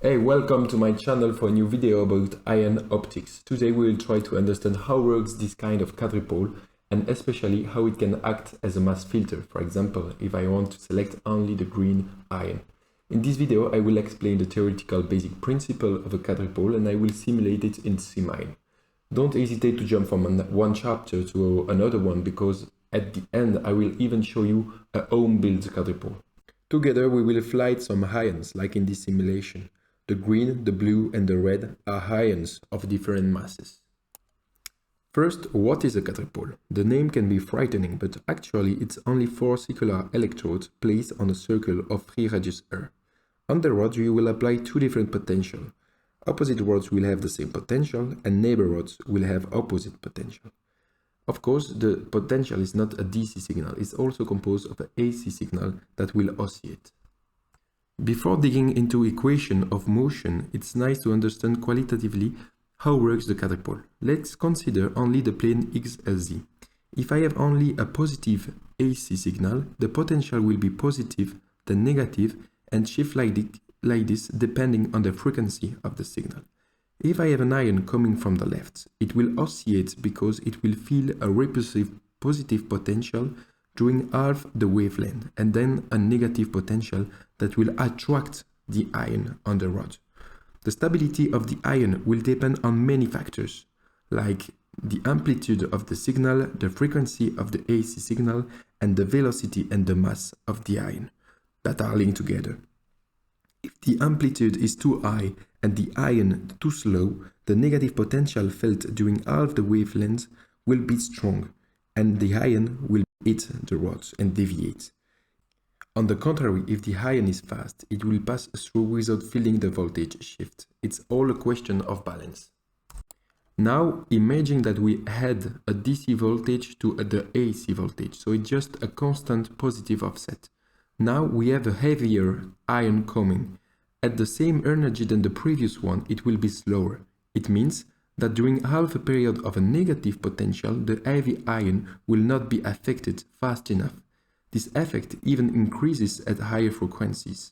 Hey, welcome to my channel for a new video about ion optics. Today we will try to understand how works this kind of quadrupole and especially how it can act as a mass filter. For example, if I want to select only the green ion. In this video I will explain the theoretical basic principle of a quadrupole and I will simulate it in SIMION. Don't hesitate to jump from one chapter to another one because at the end I will even show you a home-built quadrupole. Together we will flight some ions like in this simulation. The green, the blue and the red are ions of different masses. First, what is a quadrupole? The name can be frightening, but actually it's only 4 circular electrodes placed on a circle of 3 radius r. On the rod you will apply 2 different potentials. Opposite rods will have the same potential and neighbor rods will have opposite potential. Of course, the potential is not a DC signal, it's also composed of an AC signal that will oscillate. Before digging into equation of motion, it's nice to understand qualitatively how works the quadrupole. Let's consider only the plane X as Z. If I have only a positive AC signal, the potential will be positive, then negative, and shift like this depending on the frequency of the signal. If I have an ion coming from the left, it will oscillate because it will feel a repulsive positive potential during half the wavelength and then a negative potential that will attract the ion on the rod. The stability of the ion will depend on many factors, like the amplitude of the signal, the frequency of the AC signal, and the velocity and the mass of the ion that are linked together. If the amplitude is too high and the ion too slow, the negative potential felt during half the wavelength will be strong, and the ion will hit the rods and deviate. On the contrary, if the ion is fast, it will pass through without feeling the voltage shift. It's all a question of balance. Now imagine that we add a DC voltage to the AC voltage, so it's just a constant positive offset. Now we have a heavier ion coming. At the same energy than the previous one, it will be slower. It means that during half a period of a negative potential, the heavy ion will not be affected fast enough. This effect even increases at higher frequencies.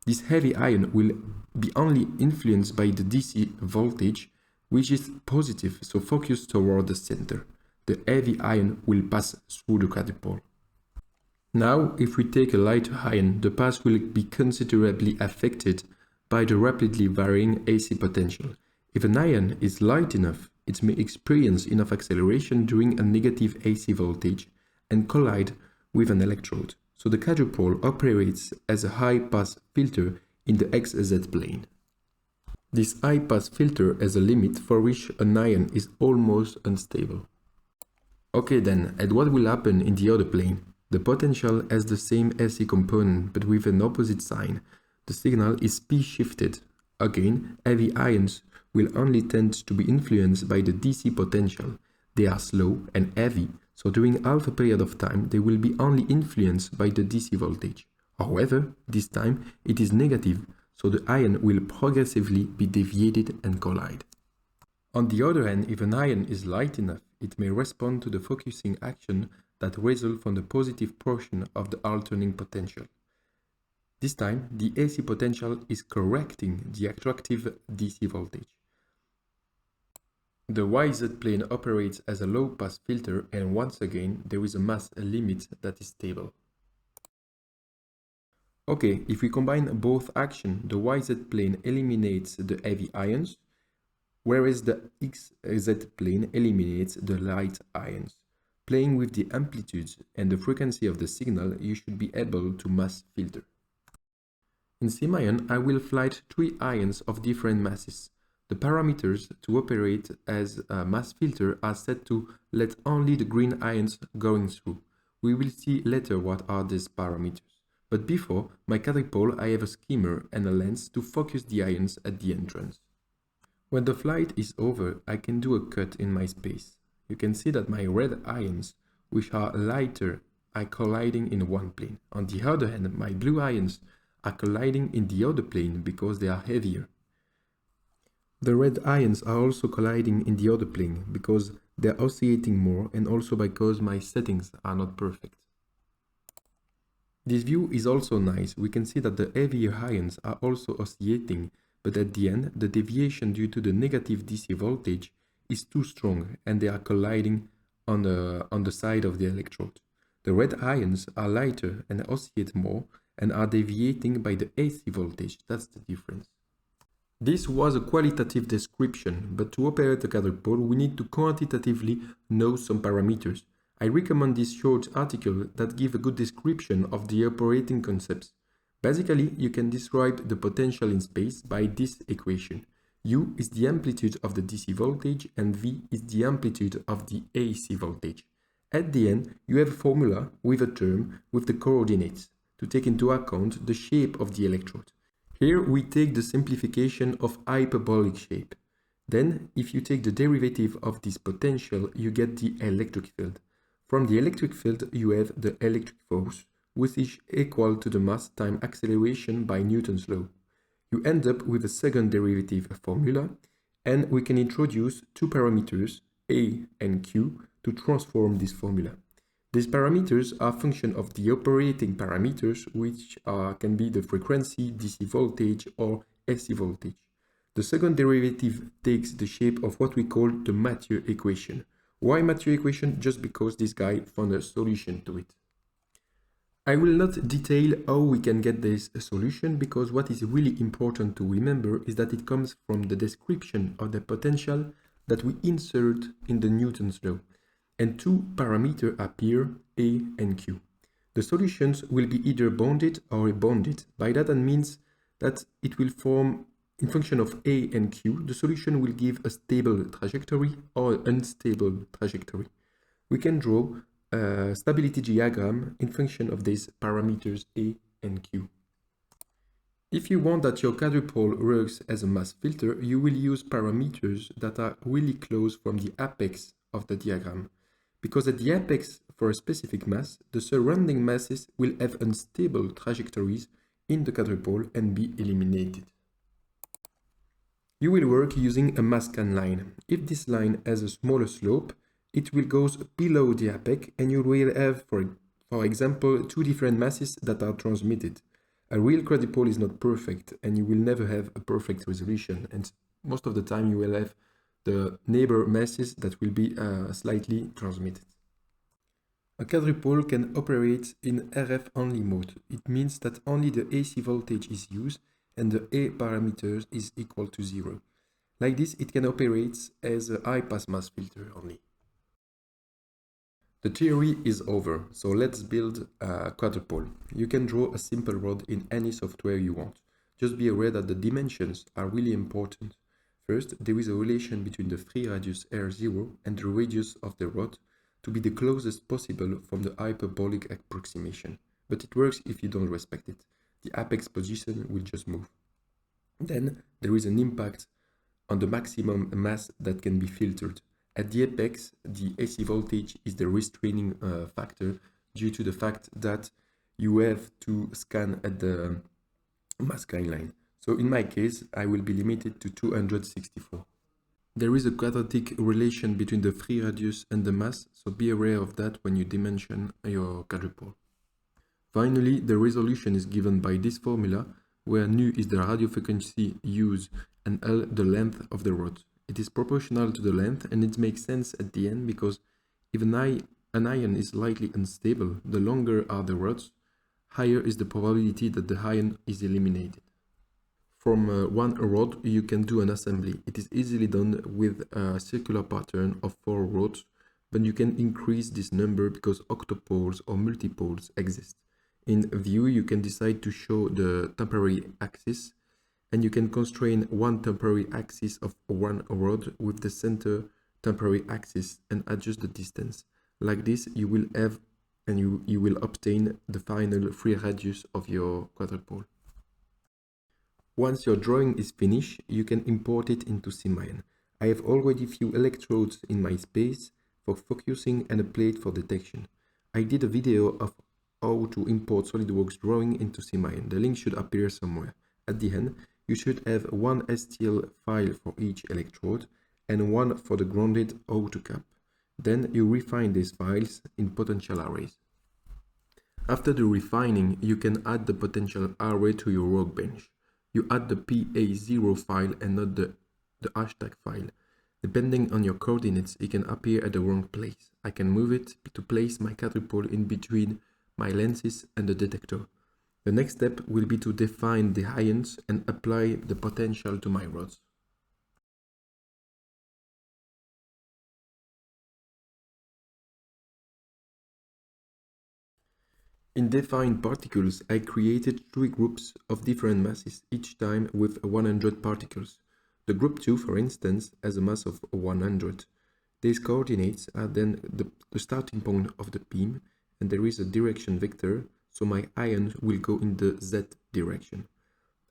This heavy ion will be only influenced by the DC voltage, which is positive, so focused toward the center. The heavy ion will pass through the quadrupole. Now, if we take a lighter ion, the path will be considerably affected by the rapidly varying AC potential. If an ion is light enough, it may experience enough acceleration during a negative AC voltage and collide with an electrode. So the quadrupole operates as a high-pass filter in the XZ plane. This high-pass filter has a limit for which an ion is almost unstable. Okay then, and what will happen in the other plane? The potential has the same AC component but with an opposite sign. The signal is P-shifted. Again, heavy ions will only tend to be influenced by the DC potential. They are slow and heavy, so during half a period of time they will be only influenced by the DC voltage. However, this time it is negative, so the ion will progressively be deviated and collide. On the other hand, if an ion is light enough, it may respond to the focusing action that results from the positive portion of the alternating potential. This time, the AC potential is correcting the attractive DC voltage. The YZ plane operates as a low-pass filter and once again there is a mass limit that is stable. Okay, if we combine both actions, the YZ plane eliminates the heavy ions, whereas the XZ plane eliminates the light ions. Playing with the amplitudes and the frequency of the signal, you should be able to mass filter. In SIMION, I will flight 3 ions of different masses. The parameters to operate as a mass filter are set to let only the green ions going through. We will see later what are these parameters. But before my quadrupole, I have a skimmer and a lens to focus the ions at the entrance. When the flight is over, I can do a cut in my space. You can see that my red ions, which are lighter, are colliding in one plane. On the other hand, my blue ions are colliding in the other plane because they are heavier. The red ions are also colliding in the other plane because they are oscillating more and also because my settings are not perfect. This view is also nice. We can see that the heavier ions are also oscillating but at the end, the deviation due to the negative DC voltage is too strong and they are colliding on the side of the electrode. The red ions are lighter and oscillate more and are deviating by the AC voltage. That's the difference. This was a qualitative description, but to operate a quadrupole, we need to quantitatively know some parameters. I recommend this short article that gives a good description of the operating concepts. Basically, you can describe the potential in space by this equation. U is the amplitude of the DC voltage and V is the amplitude of the AC voltage. At the end, you have a formula with a term with the coordinates to take into account the shape of the electrode. Here we take the simplification of hyperbolic shape. Then, if you take the derivative of this potential, you get the electric field. From the electric field, you have the electric force, which is equal to the mass times acceleration by Newton's law. You end up with a second derivative formula, and we can introduce two parameters, A and Q, to transform this formula. These parameters are a function of the operating parameters, which can be the frequency, DC voltage, or AC voltage. The second derivative takes the shape of what we call the Mathieu equation. Why Mathieu equation? Just because this guy found a solution to it. I will not detail how we can get this solution, because what is really important to remember is that it comes from the description of the potential that we insert in the Newton's law. And two parameters appear, A and Q. The solutions will be either bounded or unbounded. By that it means that it will form, in function of A and Q, the solution will give a stable trajectory or unstable trajectory. We can draw a stability diagram in function of these parameters A and Q. If you want that your quadrupole works as a mass filter, you will use parameters that are really close from the apex of the diagram. Because at the apex for a specific mass, the surrounding masses will have unstable trajectories in the quadrupole and be eliminated. You will work using a mass scan line. If this line has a smaller slope, it will go below the apex and you will have, for example, two different masses that are transmitted. A real quadrupole is not perfect and you will never have a perfect resolution, and most of the time you will have the neighbor masses that will be slightly transmitted. A quadrupole can operate in RF-only mode. It means that only the AC voltage is used and the A parameter is equal to 0. Like this, it can operate as a high-pass mass filter only. The theory is over, so let's build a quadrupole. You can draw a simple rod in any software you want. Just be aware that the dimensions are really important. First, there is a relation between the free radius R0 and the radius of the rod to be the closest possible from the hyperbolic approximation. But it works if you don't respect it. The apex position will just move. Then, there is an impact on the maximum mass that can be filtered. At the apex, the AC voltage is the restraining factor due to the fact that you have to scan at the mass scan line. So in my case, I will be limited to 264. There is a quadratic relation between the free radius and the mass, so be aware of that when you dimension your quadrupole. Finally, the resolution is given by this formula, where nu is the radio frequency used and L the length of the rod. It is proportional to the length, and it makes sense at the end because if an ion is slightly unstable, the longer are the rods, higher is the probability that the ion is eliminated. From one rod, you can do an assembly. It is easily done with a circular pattern of 4 rods, but you can increase this number because octopoles or multipoles exist. In view, you can decide to show the temporary axis, and you can constrain one temporary axis of one rod with the center temporary axis and adjust the distance. Like this, you will have and you will obtain the final free radius of your quadrupole. Once your drawing is finished, you can import it into SIMION. I have already few electrodes in my space for focusing and a plate for detection. I did a video of how to import SolidWorks drawing into SIMION. The link should appear somewhere. At the end, you should have one STL file for each electrode and one for the grounded auto cap. Then you refine these files in potential arrays. After the refining, you can add the potential array to your workbench. you add the PA0 file and not the hashtag file. Depending on your coordinates, it can appear at the wrong place. I can move it to place my quadrupole in between my lenses and the detector. The next step will be to define the ions and apply the potential to my rods. In defined particles, I created 3 groups of different masses, each time with 100 particles. The group 2, for instance, has a mass of 100. These coordinates are then the starting point of the beam, and there is a direction vector, so my ions will go in the z direction.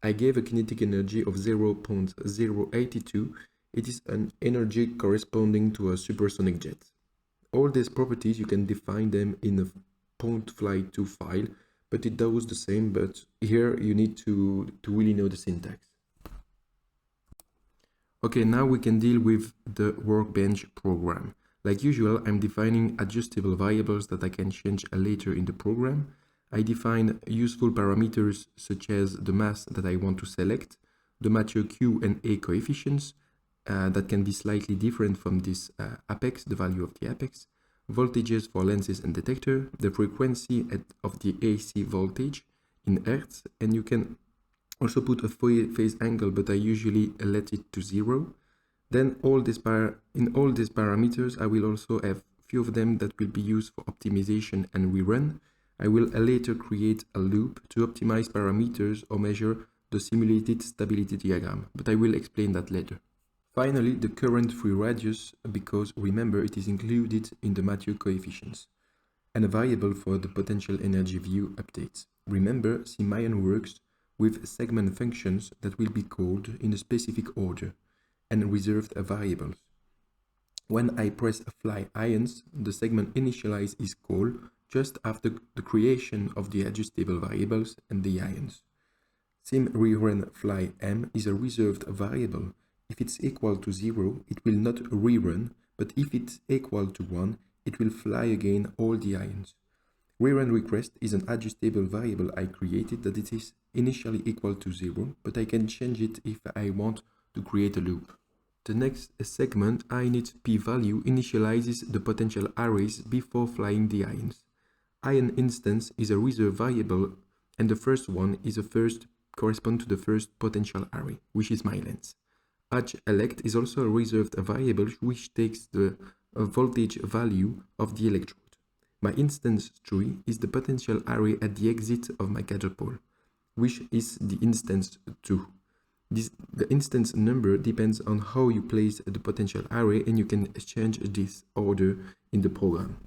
I gave a kinetic energy of 0.082. It is an energy corresponding to a supersonic jet. All these properties, you can define them in a .fly2 file, but it does the same, but here you need to really know the syntax. Okay, now we can deal with the workbench program. Like usual, I'm defining adjustable variables that I can change later in the program. I define useful parameters such as the mass that I want to select, the mature Q and A coefficients that can be slightly different from this apex, the value of the apex, voltages for lenses and detector, the frequency of the AC voltage in Hertz, and you can also put a phase angle, but I usually let it to 0. Then in all these parameters, I will also have few of them that will be used for optimization and rerun. I will later create a loop to optimize parameters or measure the simulated stability diagram, but I will explain that later. Finally, the current free radius, because remember it is included in the mature coefficients, and a variable for the potential energy view updates. Remember, SIMION works with segment functions that will be called in a specific order and reserved variables. When I press fly ions, the segment initialize is called just after the creation of the adjustable variables and the ions. Sim rerun fly m is a reserved variable. If it's equal to 0, it will not rerun, but if it's equal to 1, it will fly again all the ions. Rerun request is an adjustable variable I created that it is initially equal to 0, but I can change it if I want to create a loop. The next segment, init p-value, initializes the potential arrays before flying the ions. Ion instance is a reserved variable, and the first one is correspond to the first potential array, which is my lens. Elect is also a reserved variable which takes the voltage value of the electrode. My instance tree is the potential array at the exit of my quadrupole, which is the instance 2. The instance number depends on how you place the potential array, and you can change this order in the program.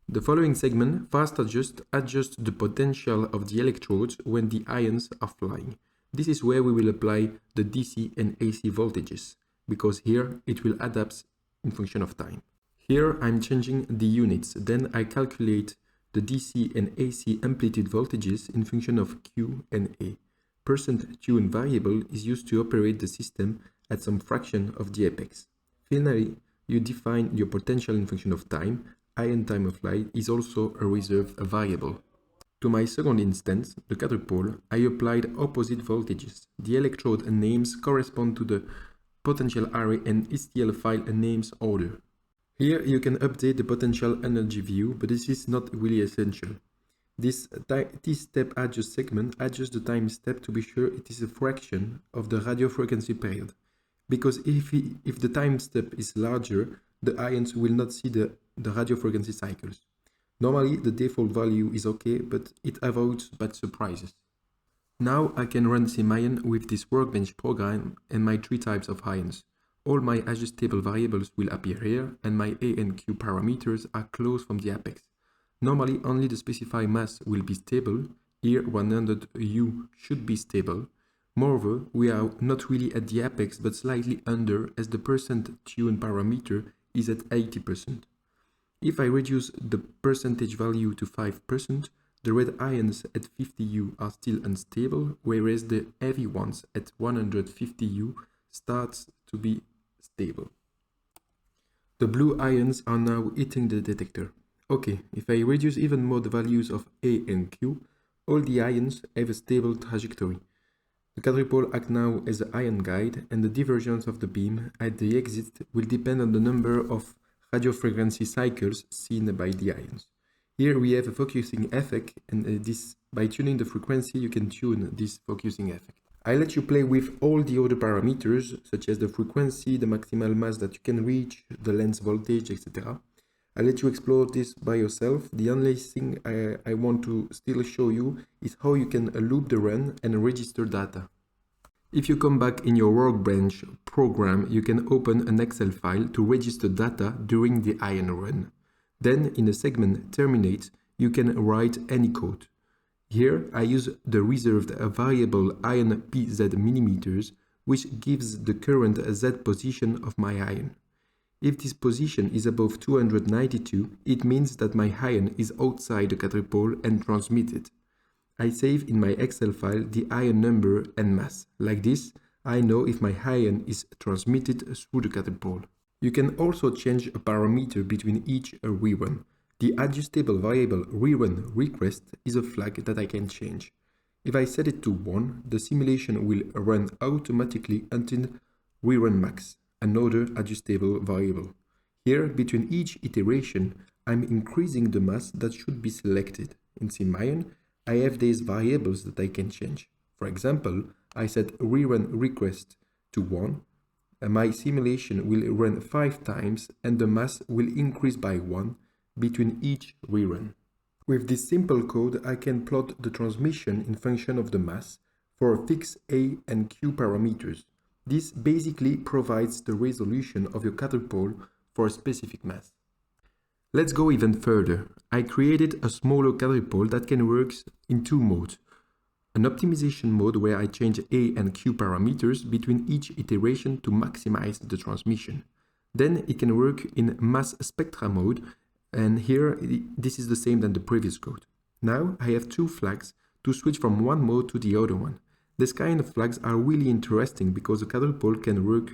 The following segment, fast adjusts the potential of the electrodes when the ions are flying. This is where we will apply the DC and AC voltages, because here it will adapt in function of time. Here I'm changing the units, then I calculate the DC and AC amplitude voltages in function of Q and A. %tune variable is used to operate the system at some fraction of the apex. Finally, you define your potential in function of time. Ion time of flight is also a reserved variable. To my second instance, the quadrupole, I applied opposite voltages. The electrode names correspond to the potential array and STL file names order. Here you can update the potential energy view, but this is not really essential. This T-step adjust segment adjusts the time step to be sure it is a fraction of the radio frequency period. Because if the time step is larger, the ions will not see the radio frequency cycles. Normally, the default value is okay, but it avoids bad surprises. Now I can run SIMION with this workbench program and my 3 types of ions. All my adjustable variables will appear here, and my A and Q parameters are close from the apex. Normally, only the specified mass will be stable. Here, 100U should be stable. Moreover, we are not really at the apex, but slightly under, as the %tune parameter is at 80%. If I reduce the percentage value to 5%, the red ions at 50U are still unstable, whereas the heavy ones at 150U starts to be stable. The blue ions are now hitting the detector. Okay, if I reduce even more the values of A and Q, all the ions have a stable trajectory. The quadrupole acts now as an ion guide, and the divergence of the beam at the exit will depend on the number of radiofrequency cycles seen by the ions. Here we have a focusing effect, and by tuning the frequency you can tune this focusing effect. I let you play with all the other parameters, such as the frequency, the maximal mass that you can reach, the lens voltage, etc. I let you explore this by yourself. The only thing I want to still show you is how you can loop the run and register data. If you come back in your Workbench program, you can open an Excel file to register data during the ion run. Then in the segment Terminate, you can write any code. Here I use the reserved variable ion pz millimeters, which gives the current z position of my ion. If this position is above 292, it means that my ion is outside the quadrupole and transmitted. I save in my Excel file the ion number and mass. Like this, I know if my ion is transmitted through the quadrupole. You can also change a parameter between each rerun. The adjustable variable rerun request is a flag that I can change. If I set it to 1, the simulation will run automatically until rerun max, another adjustable variable. Here, between each iteration, I'm increasing the mass that should be selected. In SIMION, I have these variables that I can change. For example, I set rerun request to 1, my simulation will run 5 times and the mass will increase by 1 between each rerun. With this simple code, I can plot the transmission in function of the mass for fixed A and Q parameters. This basically provides the resolution of your quadrupole for a specific mass. Let's go even further. I created a smaller quadrupole that can work in 2 modes. An optimization mode where I change A and Q parameters between each iteration to maximize the transmission. Then it can work in mass spectra mode, and here this is the same than the previous code. Now I have 2 flags to switch from one mode to the other one. This kind of flags are really interesting because the quadrupole can work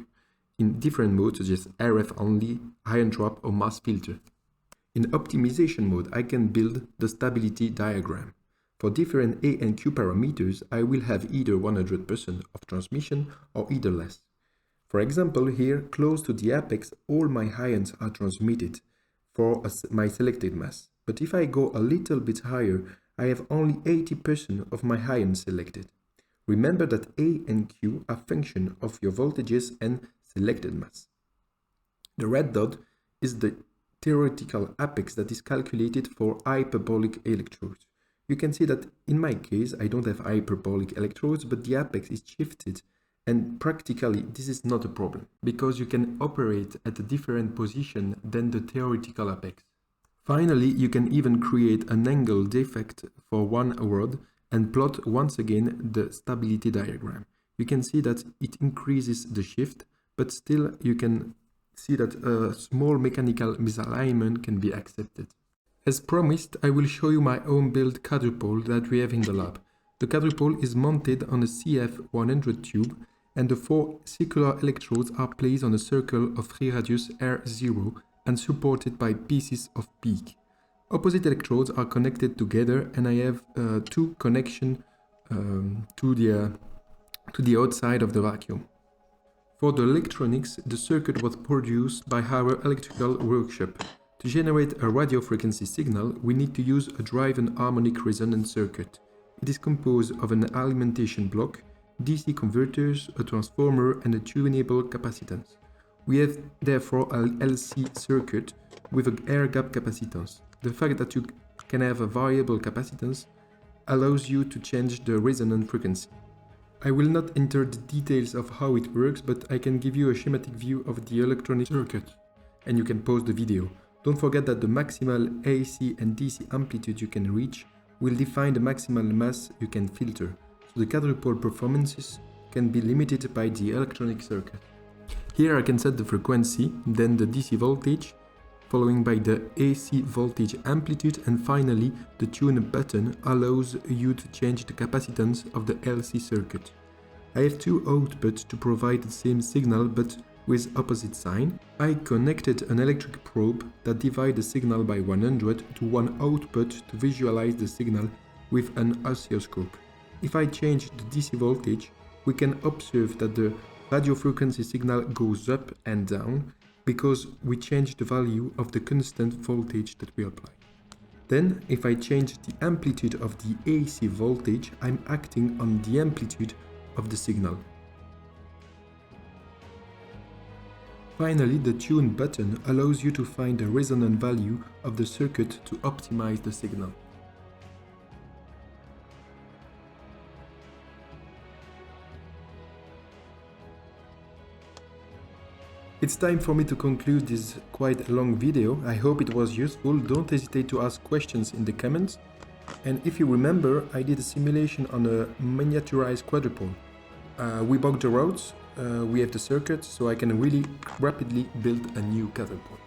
in different modes such as RF only, ion trap or mass filter. In optimization mode, I can build the stability diagram. For different A and Q parameters, I will have either 100% of transmission or either less. For example, here, close to the apex, all my ions are transmitted for my selected mass. But if I go a little bit higher, I have only 80% of my ions selected. Remember that A and Q are function of your voltages and selected mass. The red dot is the theoretical apex that is calculated for hyperbolic electrodes. You can see that in my case I don't have hyperbolic electrodes, but the apex is shifted, and practically this is not a problem because you can operate at a different position than the theoretical apex. Finally, you can even create an angle defect for one rod and plot once again the stability diagram. You can see that it increases the shift, but still you can see that a small mechanical misalignment can be accepted. As promised, I will show you my own built quadrupole that we have in the lab. The quadrupole is mounted on a CF100 tube, and the 4 circular electrodes are placed on a circle of free radius R0 and supported by pieces of PEEK. Opposite electrodes are connected together, and I have 2 connections to the outside of the vacuum. For the electronics, the circuit was produced by our electrical workshop. To generate a radio frequency signal, we need to use a driven harmonic resonance circuit. It is composed of an alimentation block, DC converters, a transformer, and a tunable capacitance. We have therefore a LC circuit with an air gap capacitance. The fact that you can have a variable capacitance allows you to change the resonant frequency. I will not enter the details of how it works, but I can give you a schematic view of the electronic circuit, and you can pause the video. Don't forget that the maximal AC and DC amplitude you can reach will define the maximal mass you can filter, so the quadrupole performances can be limited by the electronic circuit. Here I can set the frequency, then the DC voltage, following by the AC voltage amplitude, and finally the tune button allows you to change the capacitance of the LC circuit. I have 2 outputs to provide the same signal but with opposite sign. I connected an electric probe that divides the signal by 100 to one output to visualize the signal with an oscilloscope. If I change the DC voltage, we can observe that the radio frequency signal goes up and down because we change the value of the constant voltage that we apply. Then, if I change the amplitude of the AC voltage, I'm acting on the amplitude of the signal. Finally, the Tune button allows you to find the resonant value of the circuit to optimize the signal. It's time for me to conclude this quite long video. I hope it was useful. Don't hesitate to ask questions in the comments. And if you remember, I did a simulation on a miniaturized quadrupole. We bugged the roads, we have the circuit, so I can really rapidly build a new quadrupole.